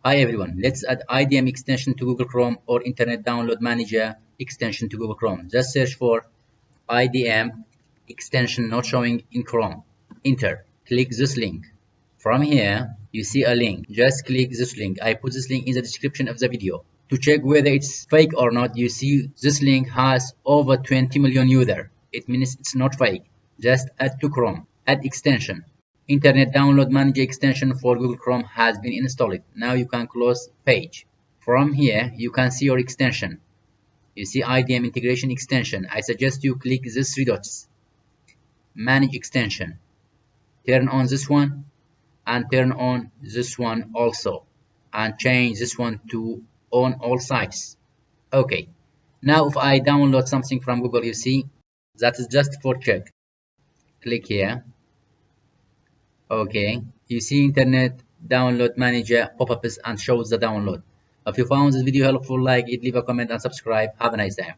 Hi everyone, let's add IDM extension to Google Chrome or Internet Download Manager extension to Google Chrome. Just search for IDM extension not showing in Chrome. Enter. Click this link. From here, you see a link. Just click this link. I put this link in the description of the video. To check whether it's fake or not, you see this link has over 20 million users. It means it's not fake. Just add to Chrome. Add extension. Internet Download Manager extension for Google Chrome has been installed. Now you can close page. From here, you can see your extension. You see IDM integration extension. I suggest you click these three dots. Manage extension. Turn on this one and turn on this one also. And change this one to on all sites. Okay. Now if I download something from Google, you see that is just for check. Click here. Okay, you see Internet Download Manager pop-ups and shows the download. If you found this video helpful, like it, leave a comment and subscribe. Have a nice day.